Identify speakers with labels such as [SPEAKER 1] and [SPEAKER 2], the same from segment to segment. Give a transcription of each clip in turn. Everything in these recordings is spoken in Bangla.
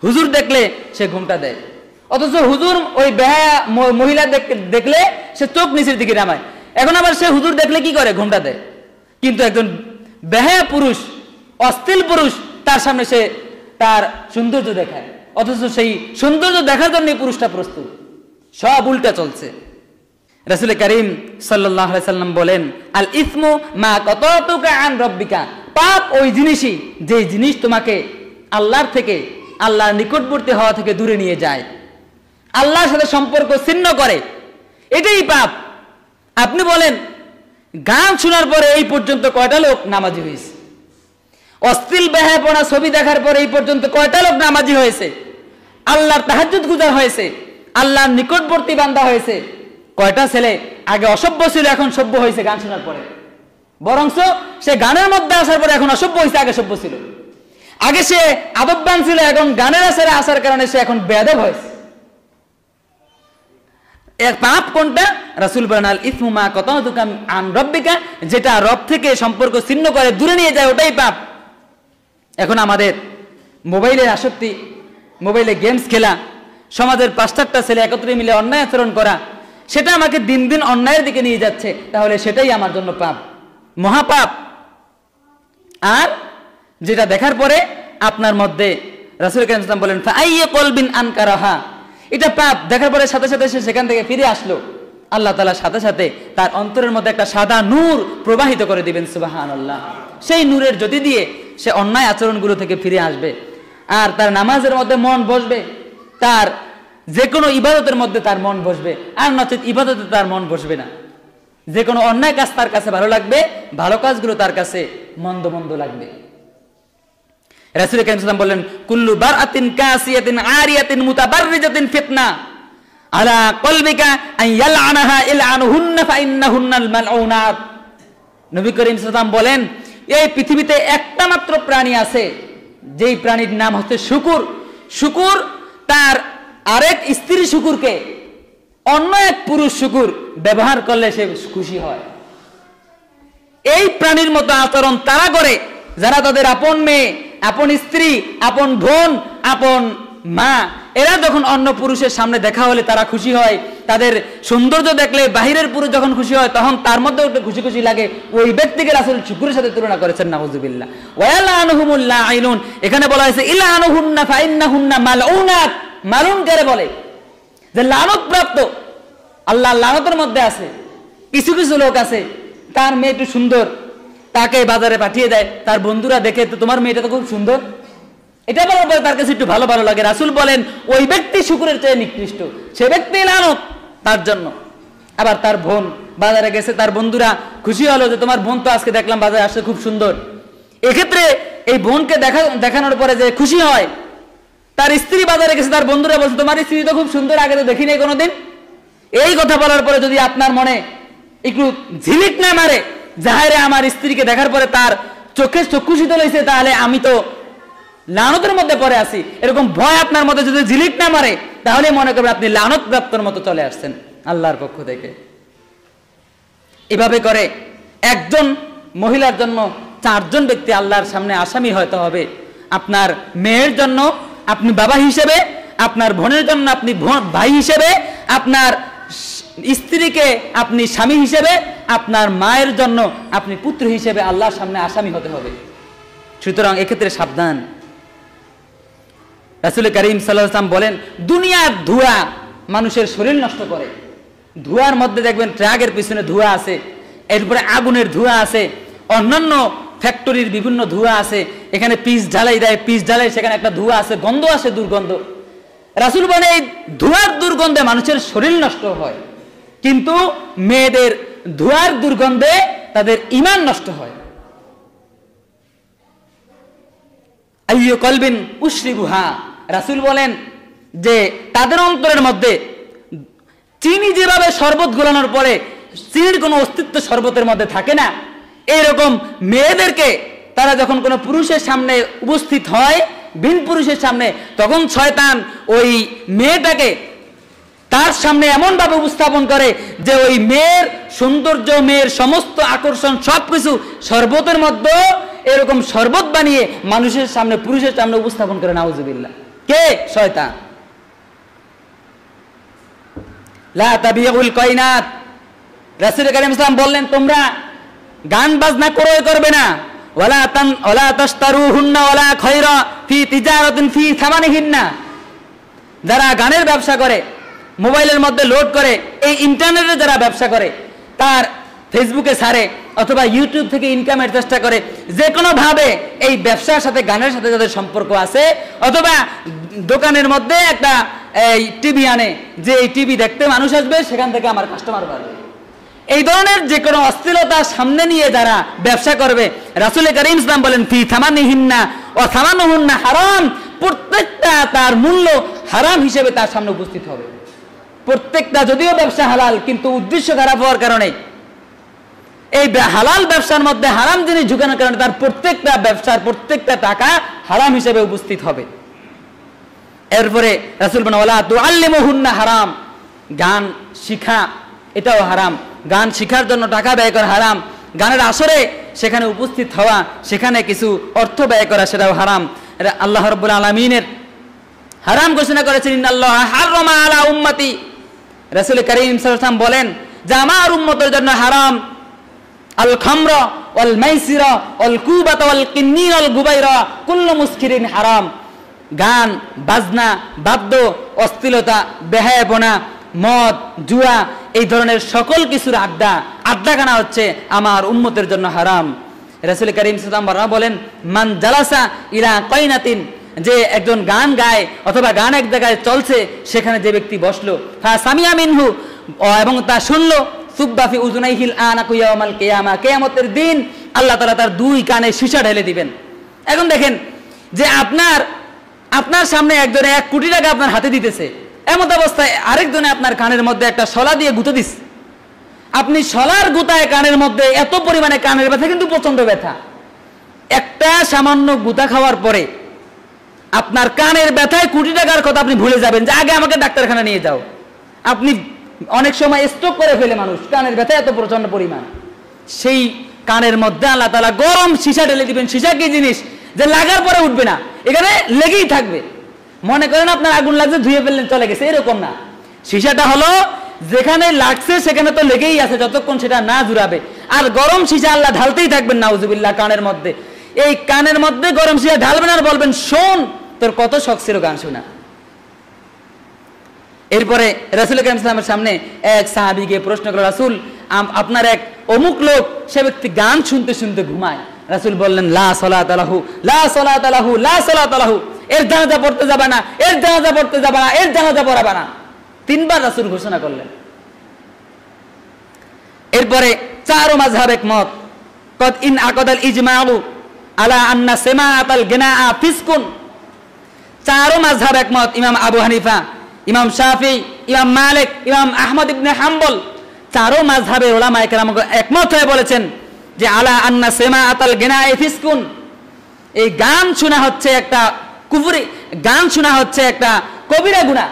[SPEAKER 1] হুজুর দেখলে সে ঘুমটা দেয়, অথচ হুজুর ওই বেহায়া মহিলা দেখলে সে চোখ নিচের দিকে নামায়। এখন আবার সে হুজুর দেখলে কি করে? ঘুমটা দেয়। কিন্তু একজন বেহায়া পুরুষ, অশ্লীল পুরুষ, তার সামনে সে তার সৌন্দর্য দেখায়, অথচ সেই সৌন্দর্য দেখার জন্য পুরুষটা প্রস্তুত। সব উল্টা চলছে। রাসূল করিম সাল্লাল্লাহু আলাইহি সাল্লাম বলেন, আল ইসমু মা কাতাতুকা আন রাব্বিকা, পাপ ওই জিনিসই যে জিনিস তোমাকে আল্লাহর থেকে, আল্লাহর নিকটবর্তী হওয়া থেকে দূরে নিয়ে যায়, আল্লাহর সাথে সম্পর্ক ছিন্ন করে, এটাই পাপ। আপনি বলেন, গান শোনার পরে এই পর্যন্ত কয়টা লোক নামাজি হয়েছে? অশ্লীল বেহায়াপনা ছবি দেখার পরে এই পর্যন্ত কয়টা লোক নামাজি হয়েছে? আল্লাহর তাহাজ্জুদ গুজার হয়েছে, আল্লাহর নিকটবর্তী বান্দা হয়েছে? কয়টা ছেলে আগে অসভ্য ছিল, এখন সভ্য হয়েছে গান শোনার পরে? বরঞ্চ সে গানের মধ্যে আসার পরে এখন অসভ্য হয়েছে, আগে সভ্য ছিল। আগে সে আদববান ছিল, এখন গানের আসারে আসার কারণে সে এখন বেয়াদব হয়েছে। এর পাপ কোনটা? রাসূল বলেন, আল ইসমু মা কাতাতুকা আন রাব্বিকা, যেটা রব থেকে সম্পর্ক ছিন্ন করে, দূরে নিয়ে যায়, ওটাই পাপ। এখন আমাদের মোবাইলের আসক্তি, মোবাইলে গেমস খেলা, সমাজের 5-4টা ছেলে একত্রে মিলে অন্যায় আচরণ করা, সেটা আমাকে দিন দিন অন্যায়ের দিকে নিয়ে যাচ্ছে, তাহলে সেটাই আমার জন্য পাপ, মহাপাপ। আর যেটা দেখার পরে আপনার মধ্যে রাসূল কারীম সাল্লাল্লাহু আলাইহি ওয়াসাল্লাম বলেন, ফাআইয়্যু কলবিন আনকারাহা, এটা পাপ। দেখার পরে সাথে সাথে সে সেখান থেকে ফিরে আসলো, আল্লাহ তাআলা সাথে সাথে তার অন্তরের মধ্যে একটা সাদা নূর প্রবাহিত করে দিবেন, সুবহানাল্লাহ। সেই নূরের জ্যোতি দিয়ে সে অন্যায় আচরণগুলো থেকে ফিরে আসবে, আর তার নামাজের মধ্যে মন বসবে, তার যে কোনো ইবাদতের মধ্যে তার মন বসবে, আর নচেত ইবাদতে তার মন বসবে না। যে কোনো অন্যায় কাজ তার কাছে ভালো লাগবে, ভালো কাজগুলো তার কাছে মন্দ মন্দ লাগবে। রাসূল কারীম সাল্লাল্লাহু আলাইহি ওয়াসাল্লাম বলেন, কুল্লু বারআতিন কাসিয়াতিন আরিয়াতিন মুতাবাররিজাতিন ফিতনা আলা কলবিকা আন ইয়ালআনাহা ইলআনুহুন্না ফাইন্নাহুন্নাল মালউনাত। নবী করিম সাল্লাল্লাহু আলাইহি ওয়াসাল্লাম বলেন, এই পৃথিবীতে একটা মাত্র প্রাণী আছে, যেই প্রাণীর নাম হচ্ছে শুকুর। শুকুর তার আরেক স্ত্রী শুকুরকে অন্য এক পুরুষ শুকুর ব্যবহার করলে সে খুশি হয়। এই প্রাণীর মতো আচরণ তারা করে যারা তাদের আপন মেয়ে, আপন স্ত্রী, আপন বোন, আপন মা, এরা যখন অন্য পুরুষের সামনে দেখা হলে তারা খুশি হয়। তাদের সৌন্দর্য দেখলে বাহিরের পুরুষ যখন খুশি হয়, তখন তার মধ্যেও একটু খুশি খুশি লাগে। ওই ব্যক্তিকে রাসূল শুকুরের সাথে তুলনা করেছেন, নাউযুবিল্লাহ। ওয়ালানুহুমুল লাঈনুন, এখানে বলা হয়েছে ইলানুহুন্না ফাইন্নাহুন্না মালউনাত। মালুন কারে বলে? যে লানত প্রাপ্ত, আল্লাহ লানতের মধ্যে আছে। কিছু কিছু লোক আছে, তার মেয়ে একটু সুন্দর, তাকে বাজারে পাঠিয়ে দেয়, তার বন্ধুরা দেখে, তো তোমার মেয়েটা তো খুব সুন্দর, এটা বলার পরে তার কাছে একটু ভালো ভালো লাগে। রাসূল বলেন, ওই ব্যক্তি শুকুরের চেয়ে নিকৃষ্ট, সে ব্যক্তি লানত তার জন্য। আবার তার বোন বাজারে গেছে, তার বন্ধুরা খুশি হলো যে তোমার বোন তো আজকে দেখলাম বাজারে আসছে, খুব সুন্দর। এক্ষেত্রে এই বোনকে দেখানোর পরে যে খুশি হয়, তার স্ত্রী বাজারে গেছে, তার বন্ধুরা বলছে তোমার স্ত্রী তো খুব সুন্দর, আগে তো দেখি নাই কোনোদিন। এই কথা বলার পরে যদি আপনার মনে একটু ঝিলিক না মারে, যাহারে আমার স্ত্রীকে দেখার পরে তার চোখে চক্ষু শীতল হয়েছে, তাহলে আমি তো লানতের মধ্যে পড়ে আছি, এরকম ভয় আপনার মধ্যে যদি ঝিলিক না মারে, তাহলে মনে করবেন আপনি লানত প্রাপ্তর মতো চলে আসছেন আল্লাহর পক্ষ থেকে। এভাবে করে একজন মহিলার জন্য 4 জন ব্যক্তি আল্লাহর সামনে আসামি হতে হবে। আপনার মেয়ের জন্য আপনি বাবা হিসেবে, আপনার বোনের জন্য আপনি ভাই হিসেবে, আপনার স্ত্রীকে আপনি স্বামী হিসেবে, আপনার মায়ের জন্য আপনি পুত্র হিসেবে আল্লাহর সামনে আসামি হতে হবে। সুতরাং এক্ষেত্রে সাবধান। রাসূল করিম সাল্লাল্লাহু আলাইহি ওয়াসাল্লাম বলেন, দুনিয়ার ধোঁয়া মানুষের শরীর নষ্ট করে। ধোঁয়ার মধ্যে দেখবেন ট্রাকের পিছনে ধোঁয়া আছে, এরপরে আগুনের ধোঁয়া আছে, অন্যান্য ফ্যাক্টরির বিভিন্ন ধোঁয়া আছে, এখানে পিচ ঢালাই দেয়, পিচ ঢালাই সেখানে একটা ধোঁয়া আছে, গন্ধ আসে, দুর্গন্ধ। রাসূল বলেন, এই ধোঁয়ার দুর্গন্ধে মানুষের শরীর নষ্ট হয়, কিন্তু মেয়েদের ধোঁয়ার দুর্গন্ধে তাদের ঈমান নষ্ট হয়। আইয়ু কলবিন উশরিবুহা, রাসূল বলেন যে তাদের অন্তরের মধ্যে চিনি যেভাবে শরবত গোলানোর পরে চিনির কোনো অস্তিত্ব শরবতের মধ্যে থাকে না, এইরকম মেয়েদেরকে তারা যখন কোনো পুরুষের সামনে উপস্থিত হয়, ভিন পুরুষের সামনে, তখন শয়তান ওই মেয়েটাকে তার সামনে এমন ভাবে উপস্থাপন করে যে ওই মেয়ের সৌন্দর্য, মেয়ের সমস্ত আকর্ষণ সবকিছু শরবতের মধ্যে এরকম শরবত বানিয়ে মানুষের সামনে, পুরুষের সামনে উপস্থাপন করে, নাউজুবিল্লাহ। কে? শয়তান। লা তাবিউল কায়নাত, রাসূল কারীম সাল্লাল্লাহু আলাইহি ওয়াসাল্লাম বললেন তোমরা গান বাজনা ক্রয় করবে না। ওয়ালা তাশতারুহুন্না ওয়ালা খায়রা ফি তিজারাতিন ফি সামানিহিন্না, যারা গানের ব্যবসা করে, মোবাইলের মধ্যে লোড করে, এই ইন্টারনেটে যারা ব্যবসা করে, তার ফেসবুকে ছাড়ে অথবা ইউটিউব থেকে ইনকামের চেষ্টা করে, যে কোনোভাবে এই ব্যবসার সাথে গানের সাথে যাদের সম্পর্ক আছে, অথবা দোকানের মধ্যে একটা এই টিভি আনে, যে এই টিভি দেখতে মানুষ আসবে, সেখান থেকে আমার কাস্টমার বাড়বে, এই ধরনের যে কোনো অশ্লীলতা সামনে নিয়ে যারা ব্যবসা করবে, রাসূল কারীম সাল্লাল্লাহু আলাইহি ওয়াসাল্লাম বলেন ফি থামানিহিন্না ওয়া থামানুহুন্না হারাম, প্রত্যেকটা তার মূল্য হারাম হিসেবে তার সামনে উপস্থিত হবে। প্রত্যেকটা, যদিও ব্যবসা হালাল, কিন্তু উদ্দেশ্য খারাপ হওয়ার কারণে, এই হালাল ব্যবসার মধ্যে হারাম জিনিস ঢুকানোর কারণে তার প্রত্যেকটা ব্যবসার প্রত্যেকটা টাকা হারাম হিসেবে উপস্থিত হবে। এরপরে রাসূল বলেন ওয়ালা তুআল্লিমুহুন্না হারাম, গান শিখা এটাও হারাম, গান শিখার জন্য টাকা ব্যয় করা হারাম, গানের আসরে সেখানে উপস্থিত হওয়া, সেখানে কিছু অর্থ ব্যয় করা, সেটাও হারাম। এটা আল্লাহ রাব্বুল আলামিনের হারাম ঘোষণা করেছেন, ইন্নাল্লাহ হারামা আলা উম্মতি, রাসূল কারীম সাল্লাল্লাহু আলাইহি ওয়াসাল্লাম বলেন যে আমার উম্মতের জন্য হারাম আল খামরা ওয়াল মাইসিরা ওয়াল কুবাতা ওয়াল কিন্নির ওয়াল গুবাইরা কুল্লু মুসকিরিন হারাম, গান বাজনা, বাদ্য, অশ্লীলতা, বেহায়াপনা, মদ, জুয়া, এই ধরনের সকল কিছুর আড্ডাখানা হচ্ছে আমার উম্মতের জন্য হারাম। রাসূল কারীম সাল্লাল্লাহু আলাইহি ওয়াসাল্লাম বলেন মান জালাসা ইলা কাইনাতিন, যে একজন গান গায় অথবা গান এক জায়গায় চলছে, সেখানে যে ব্যক্তি বসলো, ফা সামিয়া মিনহু, এবং তা শুনলো, সুব্বা ফি উযুনাইহিল আনাকু ইয়াউমাল কিয়ামা, কিয়ামতের দিন আল্লাহ তাআলা তার দুই কানে সীসা ঢেলে দিবেন। এখন দেখেন যে আপনার সামনে একজনে 1 কোটি টাকা আপনার হাতে দিতেছে, এমন অবস্থায় আরেকজনে আপনার কানের মধ্যে একটা শলা দিয়ে গুঁতো দিচ্ছে, আপনি শলার গুতায় কানের মধ্যে এত পরিমাণে কানের ব্যথা, কিন্তু প্রচন্ড ব্যথা, একটা সামান্য গুতা খাওয়ার পরে আপনার কানের ব্যথায় কোটি টাকার কথা আপনি ভুলে যাবেন, যে আগে আমাকে ডাক্তারখানা নিয়ে যাও। আপনি অনেক সময় স্ট্রোক করে ফেলে মানুষ, কানের ব্যথা এত প্রচন্ড পরিমাণ, সেই কানের মধ্যে আল্লাহ তাআলা গরম সীসা ঢেলে দিবেন। সীসা কি জিনিস যে লাগার পরে উঠবে না, এখানে লেগেই থাকবে। মনে করেন আপনার আগুন লাগছে, ধুয়ে ফেললেন চলে গেছে, এরকম না। সীসাটা হলো যেখানে লাগছে সেখানে তো লেগেই আছে যতক্ষণ সেটা না জুড়াবে। আর গরম সীসা আল্লাহ ঢালতেই থাকবেন নাউজুবিল্লাহ কানের মধ্যে। এই কানের মধ্যে গরম সীসা ঢালবেন আর বলবেন শোন, তোর কত শখ ছিল গান শোনা। এরপরে রাসূল কারীম সাল্লাল্লাহু আলাইহি ওয়াসাল্লামের সামনে এক সাহাবী গিয়ে প্রশ্ন করল, রাসূল আপনার এক অমুক লোক, সে ব্যক্তি গান শুনতে শুনতে ঘুমায়। রাসূল বললেন লা সালাতা লাহু, লা সালাতা লাহু, লা সালাতা লাহু, এর জানাজা পড়তে যাবে না, এর জানাজা পড়তে যাবে না, এর জানাজা পড়াবে না, 3 বার রাসূল ঘোষণা করলেন। এরপরে 4 মাযহাব একমত, কদ ইন আকাদাল ইজমাউ আলা আন্না সিমাআতাল গিনাআ ফিসকুন। 4 মাযহাব একমত, ইমাম আবু হানিফা, ইমাম শাফি, ইমাম মালিক, ইমাম আহমদ ইবনে হাম্বল, 4 মাযহাবের উলামায়ে কেরাম একমত হয়ে বলেছেন যে আলা আন্না সিমাআতাল গিনাআ ফিসকুন, এই গান শোনা হচ্ছে একটা কুফরি, গান শোনা হচ্ছে একটা কবিরা গুনাহ।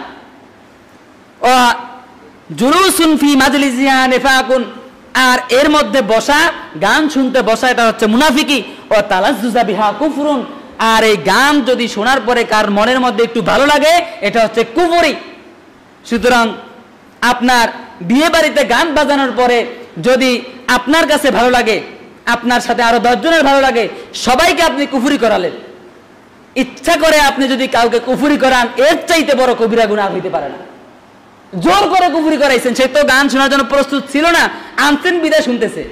[SPEAKER 1] ও জুলুসুন ফি মাজলিসিহা নিফাকুন, আর এর মধ্যে বসা, গান শুনতে বসা, এটা হচ্ছে মুনাফিকি। ও তালাজ্জুজা বিহা কুফরুন, আর এই গান যদি শোনার পরে কার মনের মধ্যে একটু ভালো লাগে, এটা হচ্ছে কুফরি। সুতরাং আপনার বিয়ে বাড়িতে গান বাজানোর পরে যদি আপনার কাছে ভালো লাগে, আপনার সাথে আরো 10 জনের ভালো লাগে, সবাইকে আপনি কুফরি করালেন। ইচ্ছা করে আপনি যদি কাউকে কুফরি করান, এর চাইতে বড় কবিরা গুনাহ হইতে পারে না। জোর করে কুফরি করাইছেন, সে তো গান শোনার জন্য প্রস্তুত ছিল না, আনছেন বিদায় শুনতেছে,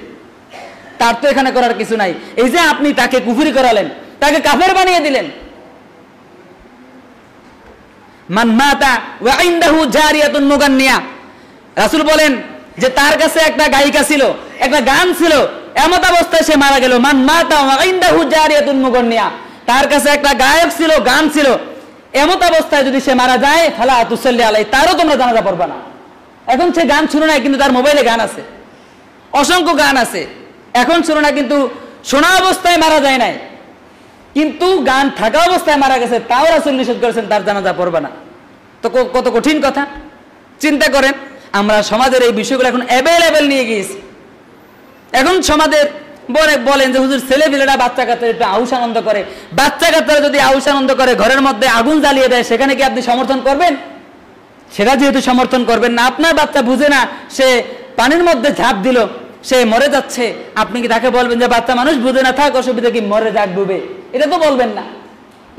[SPEAKER 1] তার তো এখানে করার কিছু নাই। এই যে আপনি তাকে কুফরি করালেন, তাকে কাফের বানিয়ে দিলেন। মান মাতা ওয়া ইনদাহু জারিয়াতুন মুগান্নিয়া, রাসূল বলেন যে তার কাছে একটা গায়িকা ছিল, একটা গান ছিল, এমত অবস্থায় সে মারা গেল। মান মাতা ওয়া ইনদাহু জারিয়াতুন মুগান্নিয়া, তার কাছে একটা গায়ক ছিল, গান ছিল, এমত অবস্থায় যদি সে মারা যায়, ফালা তুসাল্লি আলাই, তারও তোমরা জানাজা পড়বা না। এখন সে গান শুনে নাই, কিন্তু তার মোবাইলে গান আছে, অসংখ্য গান আছে, এখন শুনে না, কিন্তু শোনা অবস্থায় মারা যায় নাই, কিন্তু গান থাকা অবস্থায় মারা গেছে, তাও রাসূল নিষেধ করেছেন তার জানাজা পড়বা না। তো কত কঠিন কথা চিন্তা করেন। আমরা সমাজের এই বিষয়গুলো এখন অ্যাভেলেবেল নিয়ে গিয়েছি। এখন সমাজের বলেন যে হুজুর ছেলেপিলেরা বাচ্চা কাচ্চারা একটু আউশ আনন্দ করে, বাচ্চা কাচ্চারা যদি আউশ আনন্দ করে ঘরের মধ্যে আগুন জ্বালিয়ে দেয়, সেখানে কি আপনি সমর্থন করবেন? সেটা যেহেতু সমর্থন করবেন না, আপনার বাচ্চা বুঝে না, সে পানির মধ্যে ঝাঁপ দিল, সে মরে যাচ্ছে, আপনি কি তাকে বলবেন যে বাচ্চা মানুষ বুঝে না, থাক অসুবিধা কি, মরে যাক ডুবে? এটা তো বলবেন না।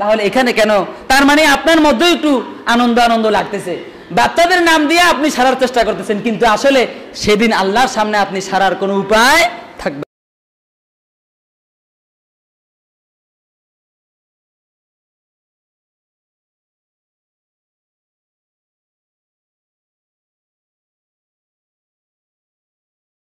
[SPEAKER 1] তাহলে এখানে কেন? তার মানে আপনার মধ্যেও একটু আনন্দ আনন্দ লাগতেছে, বাচ্চাদের নাম দিয়ে আপনি সারার চেষ্টা করতেছেন, কিন্তু আসলে সেদিন আল্লাহর সামনে আপনি সারার কোনো উপায় থাকবে।